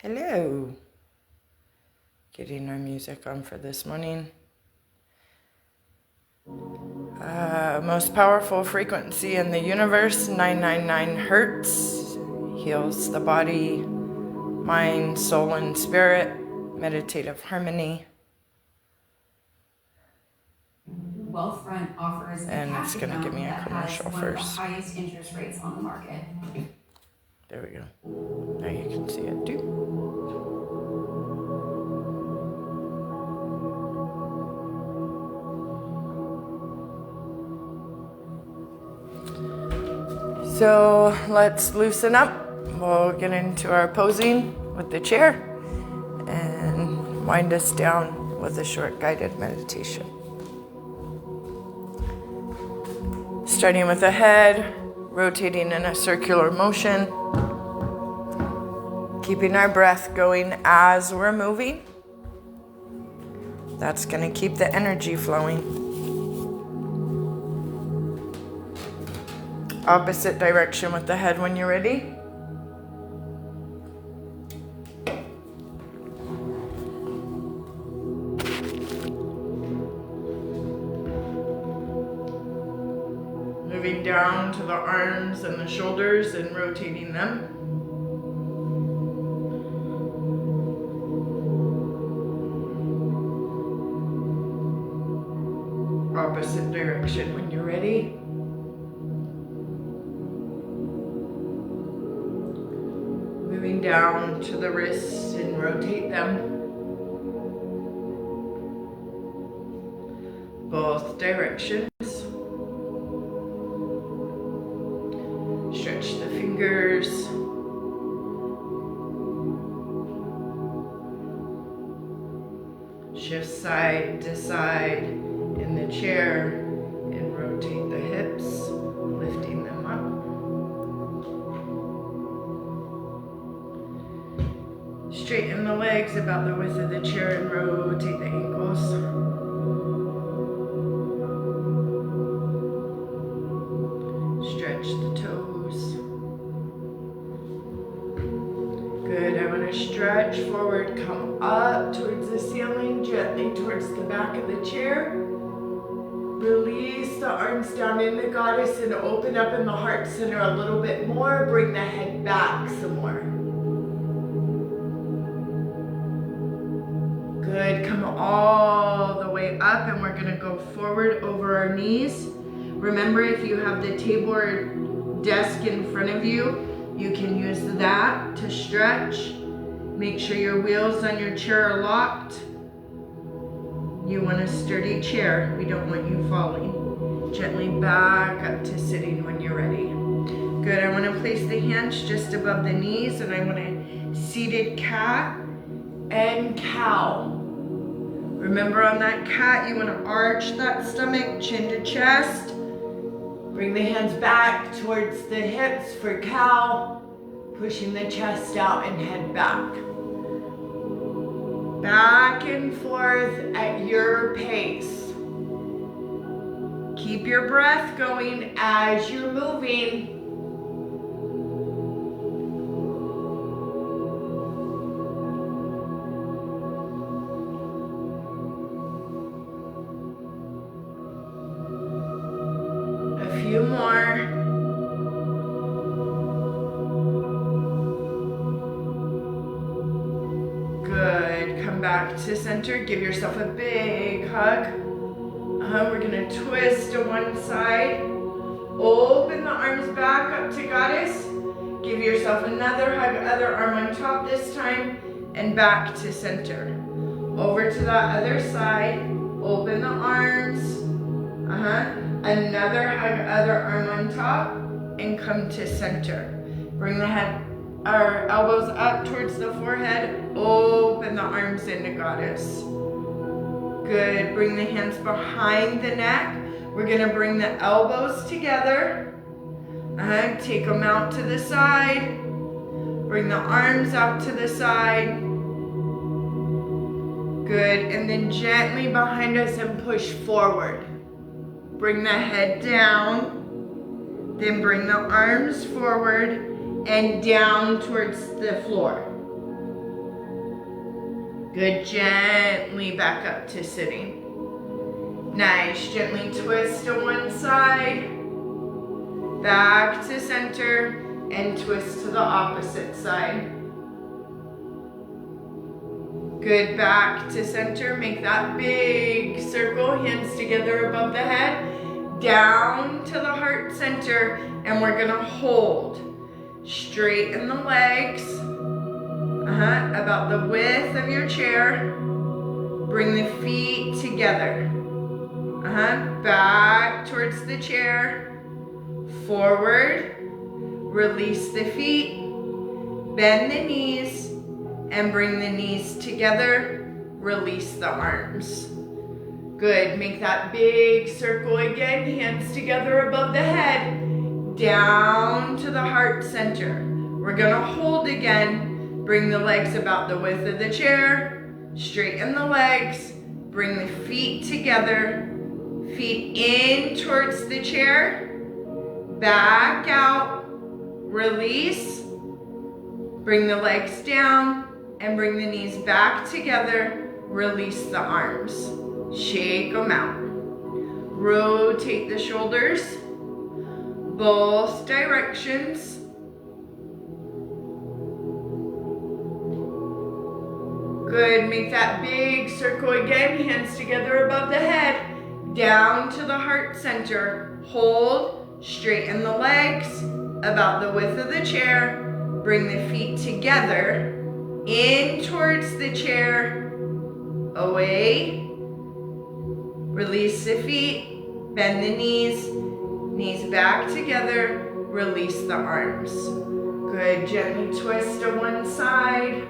Hello. Getting our music on for this morning. Most powerful frequency in the universe, 999 hertz. Heals the body, mind, soul, and spirit. Meditative harmony. Wealthfront offers and it's going to give me a commercial first. One of the highest interest rates on the market. There we go. Now you can see it too. So let's loosen up. We'll get into our posing with the chair and wind us down with a short guided meditation. Starting with the head, rotating in a circular motion, keeping our breath going as we're moving. That's going to keep the energy flowing. Opposite direction with the head when you're ready. Moving down to the arms and the shoulders and rotating them. Opposite direction when you're ready. Moving down to the wrists and rotate them. Both directions. Stretch the fingers. Shift side to side in the chair and rotate the hips, lifting them up. Straighten the legs about the width of the chair and rotate the ankles. Stretch the toes. Good. I want to stretch forward, come up towards the ceiling, gently towards the back of the chair. Release the arms down in the goddess and open up in the heart center a little bit more. Bring the head back some more. Good. Come all the way up and we're going to go forward over our knees. Remember, if you have the table or desk in front of you, you can use that to stretch. Make sure your wheels on your chair are locked. You want a sturdy chair. We don't want you falling. Gently back up to sitting when you're ready. Good. I want to place the hands just above the knees and I want a seated cat and cow. Remember, on that cat, you want to arch that stomach, chin to chest. Bring the hands back towards the hips for cow, pushing the chest out and head back. Back and forth at your pace. Keep your breath going as you're moving. A few more. Good. Come back to center. Give yourself a big hug. We're going to twist to one side. Open the arms back up to goddess. Give yourself another hug, other arm on top this time, and back to center. Over to the other side. Open the arms. Another hug, other arm on top, and come to center. Bring the head, our elbows up towards the forehead. Open the arms into goddess. Good. Bring the hands behind the neck. We're going to bring the elbows together. Take them out to the side. Bring the arms out to the side. Good. And then gently behind us and push forward. Bring the head down. Then bring the arms forward and down towards the floor. Good, gently back up to sitting. Nice, gently twist to one side, back to center, and twist to the opposite side. Good, back to center, make that big circle, hands together above the head, down to the heart center, and we're gonna hold. Straighten the legs, about the width of your chair. Bring the feet together. Back towards the chair. Forward. Release the feet. Bend the knees. And bring the knees together. Release the arms. Good. Make that big circle again. Hands together above the head. Down to the heart center. We're gonna hold again. Bring the legs about the width of the chair. Straighten the legs. Bring the feet together. Feet in towards the chair. Back out. Release. Bring the legs down and bring the knees back together. Release the arms. Shake them out. Rotate the shoulders. Both directions. Good, make that big circle again, hands together above the head, down to the heart center. Hold, straighten the legs, about the width of the chair. Bring the feet together, in towards the chair, away. Release the feet, bend the knees, knees back together, release the arms. Good, gently twist to one side.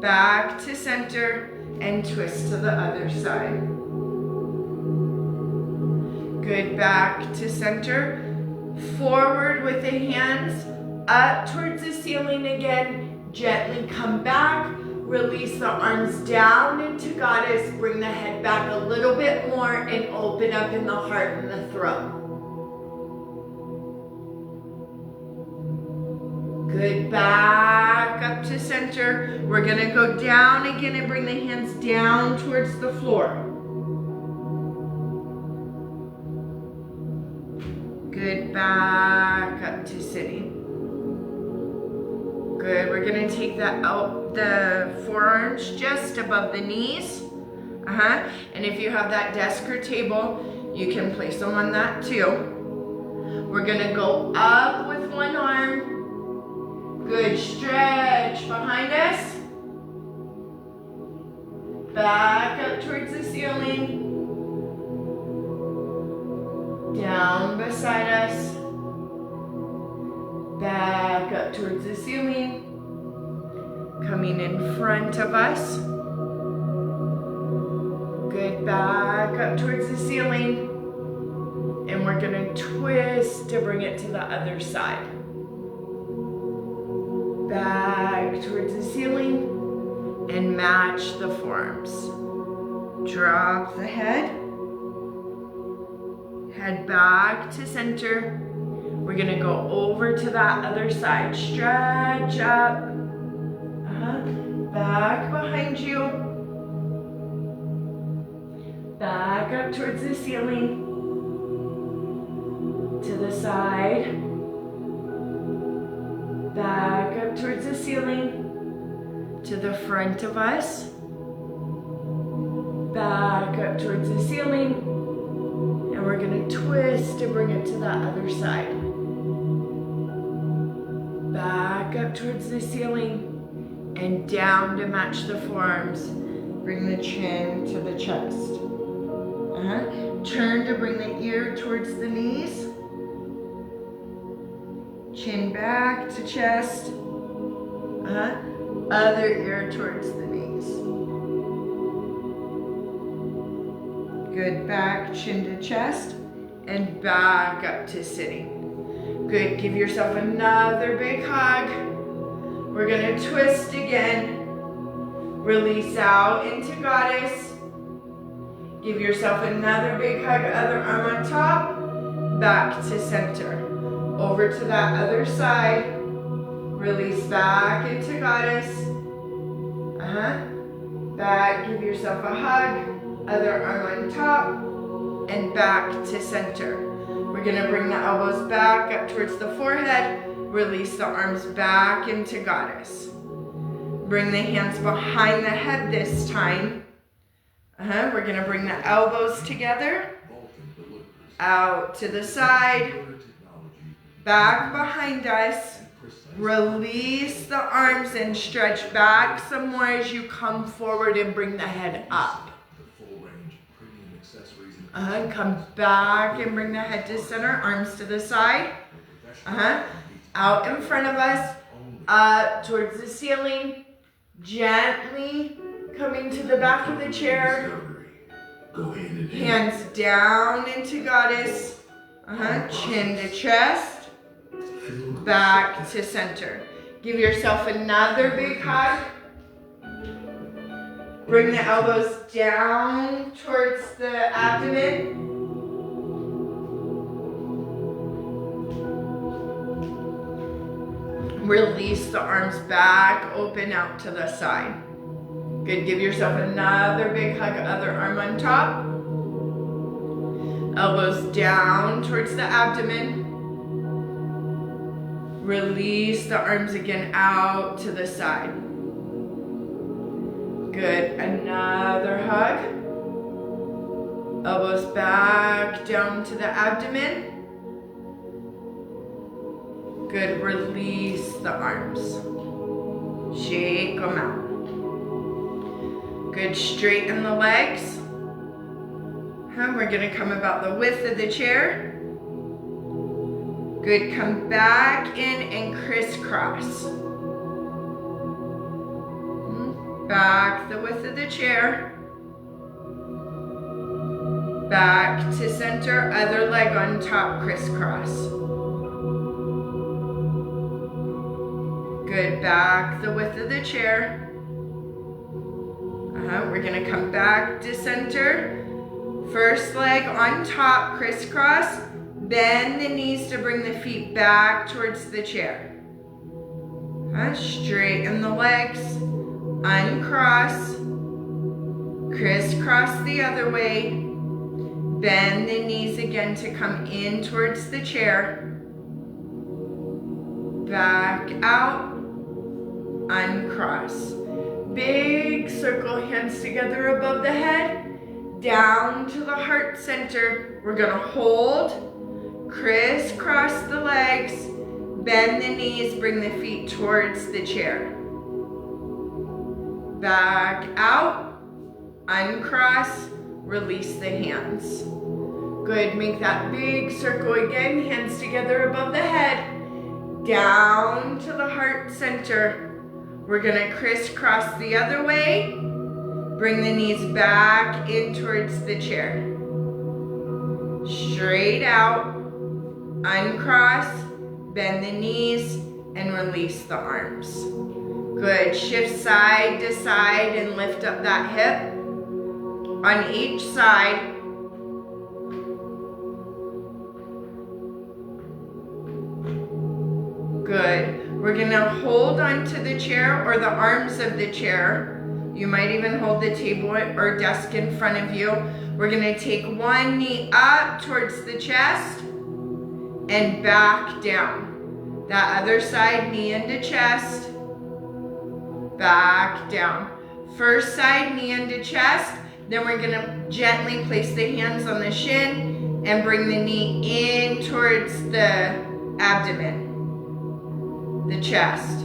Back to center and twist to the other side. Good, back to center. Forward with the hands up towards the ceiling again. Gently come back. Release the arms down into goddess. Bring the head back a little bit more and open up in the heart and the throat. Good, back up to center. We're gonna go down again and bring the hands down towards the floor. Good, back up to sitting. Good, we're gonna take that out, the forearms just above the knees. And if you have that desk or table, you can place them on that too. We're gonna go up with one arm. Good, stretch behind us. Back up towards the ceiling. Down beside us. Back up towards the ceiling. Coming in front of us. Good, back up towards the ceiling. And we're gonna twist to bring it to the other side. Back towards the ceiling and match the forearms. Drop the head. Head back to center. We're gonna go over to that other side. Stretch up. Back behind you. Back up towards the ceiling. To the side. Back up towards the ceiling. To the front of us. Back up towards the ceiling. And we're gonna twist to bring it to the other side. Back up towards the ceiling. And down to match the forearms. Bring the chin to the chest. Turn to bring the ear towards the knees. Chin back to chest. Other ear towards the knees. Good, back, chin to chest, and back up to sitting. Good, give yourself another big hug. We're gonna twist again. Release out into goddess. Give yourself another big hug, other arm on top. Back to center. Over to that other side. Release back into goddess. Back, give yourself a hug. Other arm on top. And back to center. We're gonna bring the elbows back up towards the forehead. Release the arms back into goddess. Bring the hands behind the head this time. We're gonna bring the elbows together. Out to the side. Back behind us. Release the arms and stretch back some more as you come forward and bring the head up. Come back and bring the head to center, arms to the side. Out in front of us, up towards the ceiling. Gently coming to the back of the chair. Hands down into goddess. Chin to chest. Back to center. Give yourself another big hug. Bring the elbows down towards the abdomen. Release the arms back, open out to the side. Good, give yourself another big hug, other arm on top. Elbows down towards the abdomen. Release the arms again out to the side. Good, another hug. Elbows back down to the abdomen. Good, release the arms. Shake them out. Good, straighten the legs. We're gonna come about the width of the chair. Good, come back in and crisscross. Back the width of the chair. Back to center, other leg on top, crisscross. Good, back the width of the chair. We're gonna come back to center. First leg on top, crisscross. Bend the knees to bring the feet back towards the chair. Straighten the legs. Uncross. Crisscross the other way. Bend the knees again to come in towards the chair. Back out. Uncross. Big circle, hands together above the head. Down to the heart center. We're gonna hold. Crisscross the legs, bend the knees, bring the feet towards the chair. Back out, uncross, release the hands. Good, make that big circle again, hands together above the head, down to the heart center. We're gonna crisscross the other way, bring the knees back in towards the chair. Straight out. Uncross, bend the knees, and release the arms. Good, shift side to side and lift up that hip. On each side. Good, we're gonna hold onto the chair or the arms of the chair. You might even hold the table or desk in front of you. We're gonna take one knee up towards the chest. And back down. That other side, knee into chest. Back down. First side, knee into chest. Then we're gonna gently place the hands on the shin and bring the knee in towards the abdomen. The chest.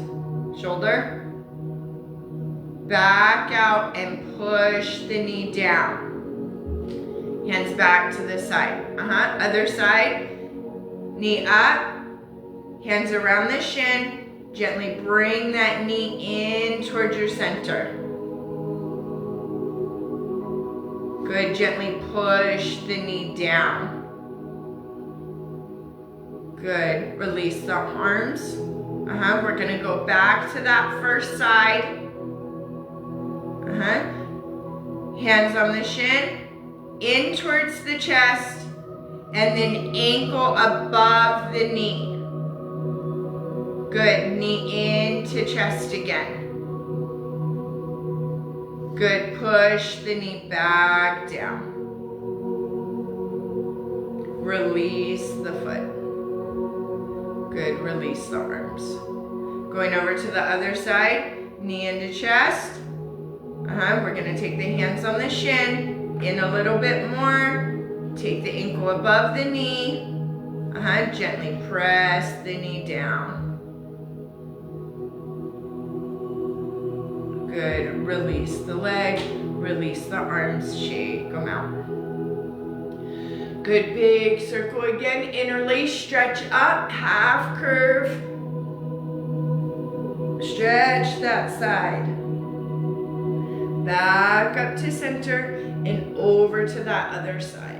Shoulder. Back out and push the knee down. Hands back to the side. Other side. Knee up, hands around the shin, gently bring that knee in towards your center. Good, gently push the knee down. Good, release the arms. We're gonna go back to that first side. Hands on the shin, in towards the chest. And then ankle above the knee. Good, knee into chest again. Good, push the knee back down. Release the foot. Good, release the arms. Going over to the other side, knee into chest. We're gonna take the hands on the shin, in a little bit more. Take the ankle above the knee. Gently press the knee down. Good, release the leg, release the arms, shake them out. Good, big circle again, interlace, stretch up, half curve. Stretch that side. Back up to center and over to that other side.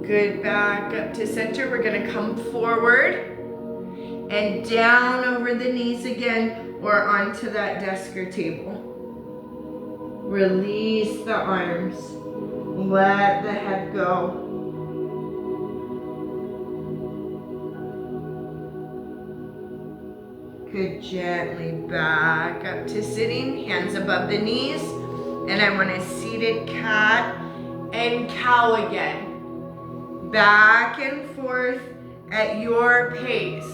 Good, back up to center. We're gonna come forward and down over the knees again or onto that desk or table. Release the arms. Let the head go. Good, gently back up to sitting, hands above the knees. And I want a seated cat and cow again. Back and forth at your pace.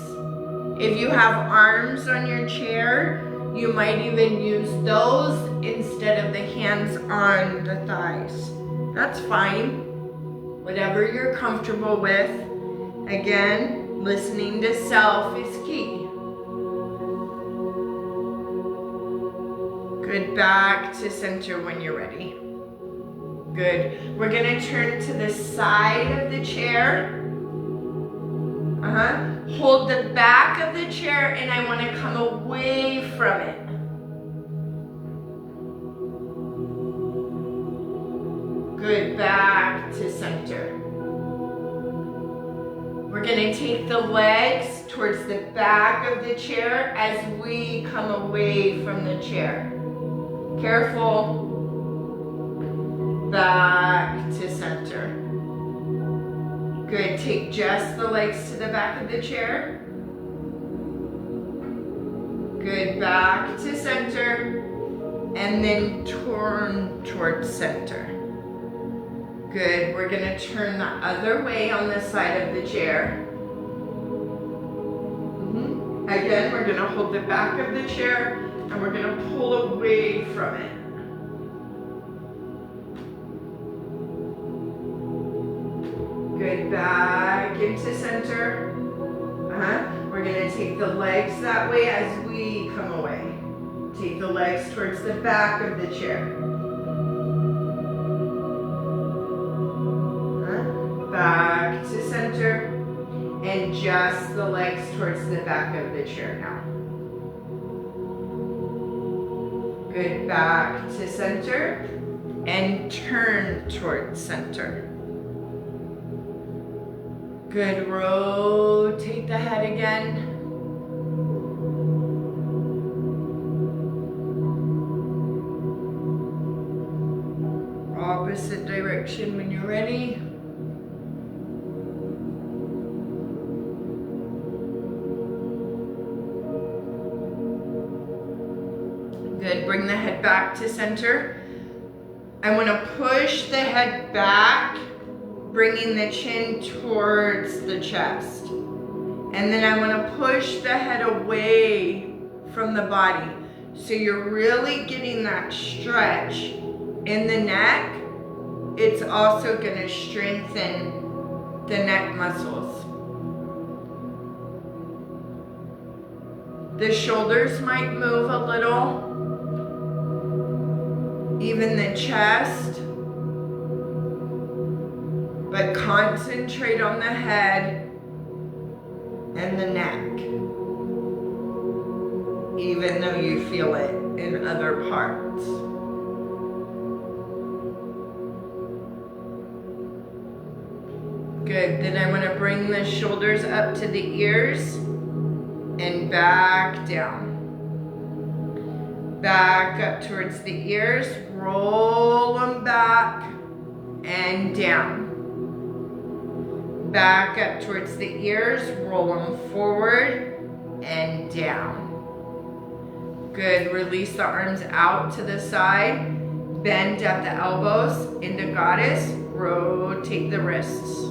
If you have arms on your chair, you might even use those instead of the hands on the thighs. That's fine. Whatever you're comfortable with. Again, listening to self is key. Good, back to center when you're ready. Good. We're gonna turn to the side of the chair. Hold the back of the chair and I wanna come away from it. Good, back to center. We're gonna take the legs towards the back of the chair as we come away from the chair. Careful. Back to center. Good, take just the legs to the back of the chair. Good, back to center. And then turn towards center. Good, we're gonna turn the other way on the side of the chair. Again, we're gonna hold the back of the chair and we're gonna pull away from it. Good, back into center. We're gonna take the legs that way as we come away. Take the legs towards the back of the chair. Back to center. And just the legs towards the back of the chair now. Good, back to center. And turn towards center. Good, rotate the head again. Opposite direction when you're ready. Good, bring the head back to center. I want to push the head back, bringing the chin towards the chest. And then I want to push the head away from the body. So you're really getting that stretch in the neck. It's also going to strengthen the neck muscles. The shoulders might move a little. Even the chest. But concentrate on the head and the neck, even though you feel it in other parts. Good, then I want to bring the shoulders up to the ears and back down. Back up towards the ears, roll them back and down. Back up towards the ears, roll them forward and down. Good. Release the arms out to the side. Bend at the elbows into goddess. Rotate the wrists.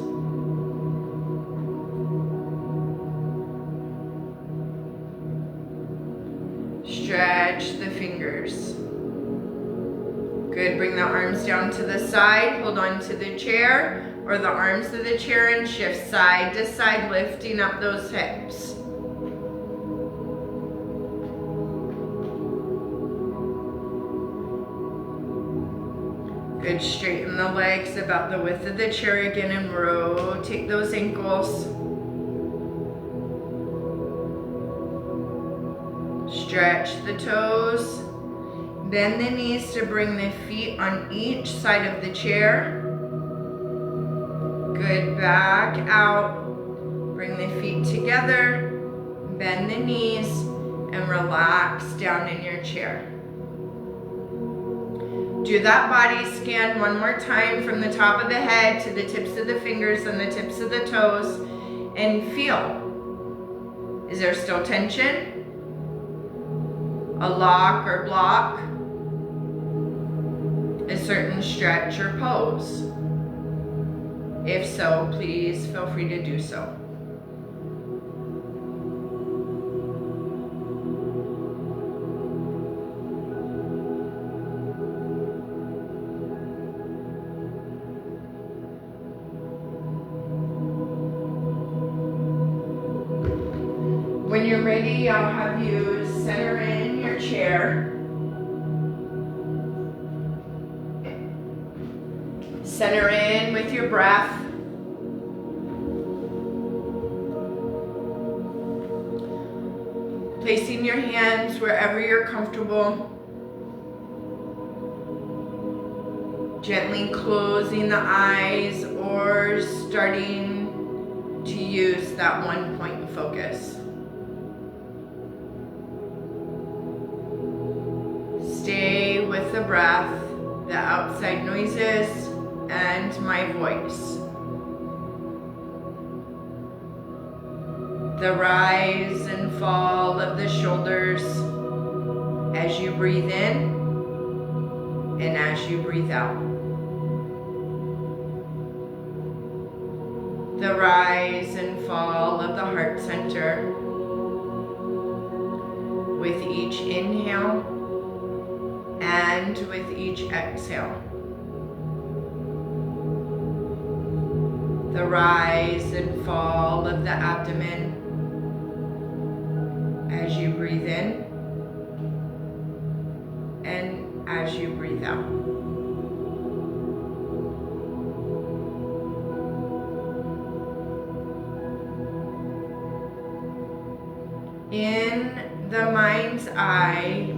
Stretch the fingers. Good. Bring the arms down to the side. Hold on to the chair or the arms of the chair and shift side to side, lifting up those hips. Good. Straighten the legs about the width of the chair again and rotate those ankles. Stretch the toes. Bend the knees to bring the feet on each side of the chair. Good. Back out. Bring the feet together. Bend the knees and relax down in your chair. Do that body scan one more time from the top of the head to the tips of the fingers and the tips of the toes and feel. Is there still tension? A lock or block? A certain stretch or pose? If so, please feel free to do so. When you're ready, I'll have you center in your chair. Center in with your breath. Placing your hands wherever you're comfortable. Gently closing the eyes or starting to use that one point focus. Stay with the breath, the outside noises, and my voice. The rise and fall of the shoulders as you breathe in and as you breathe out. The rise and fall of the heart center with each inhale and with each exhale. The rise and fall of the abdomen as you breathe in and as you breathe out. In the mind's eye,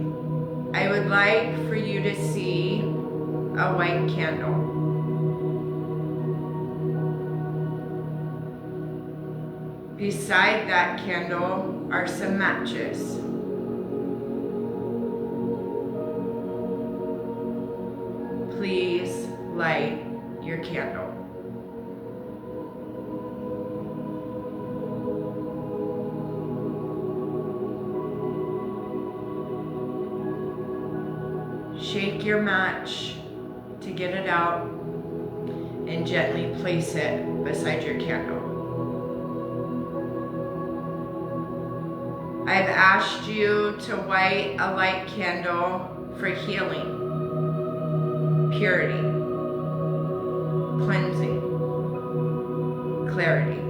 I would like for you to see a white candle. Beside that candle are some matches. Please light your candle. Shake your match to get it out and gently place it beside your candle. I've asked you to light a light candle for healing, purity, cleansing, clarity.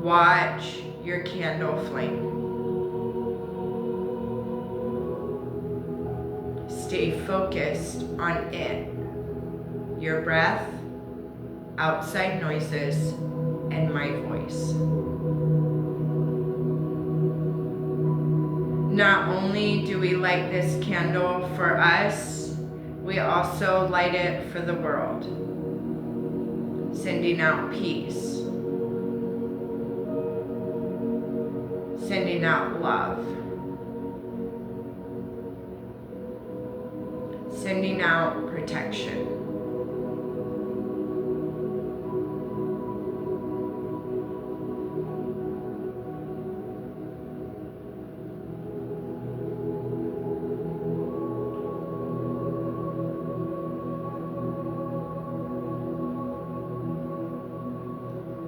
Watch your candle flame. Stay focused on it, your breath, outside noises, and my voice. Not only do we light this candle for us, we also light it for the world, sending out peace, sending out love, sending out protection.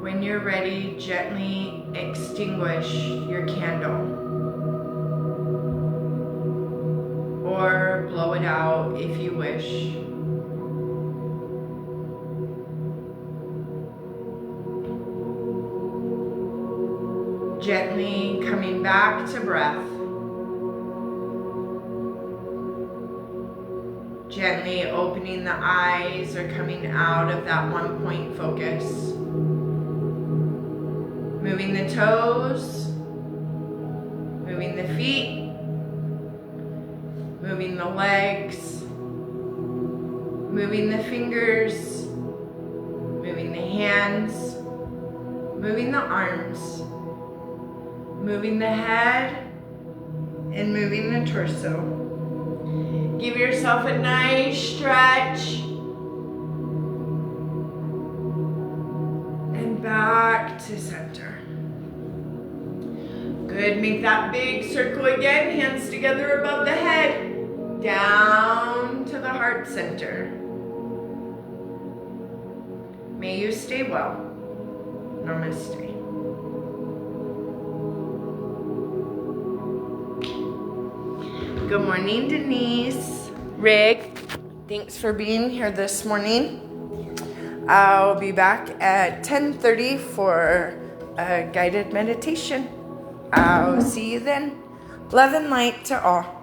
When you're ready, gently extinguish your candle. Or blow it out if you wish. Gently coming back to breath. Gently opening the eyes or coming out of that 1 point focus. Moving the toes, moving the feet, moving the legs, moving the fingers, moving the hands, moving the arms, moving the head, and moving the torso. Give yourself a nice stretch. And back to center. Good, make that big circle again, hands together above the head, down to the heart center. May you stay well. Namaste. Good morning, Denise. Rick, thanks for being here this morning. I'll be back at 10:30 for a guided meditation. I'll see you then. Love and light to all.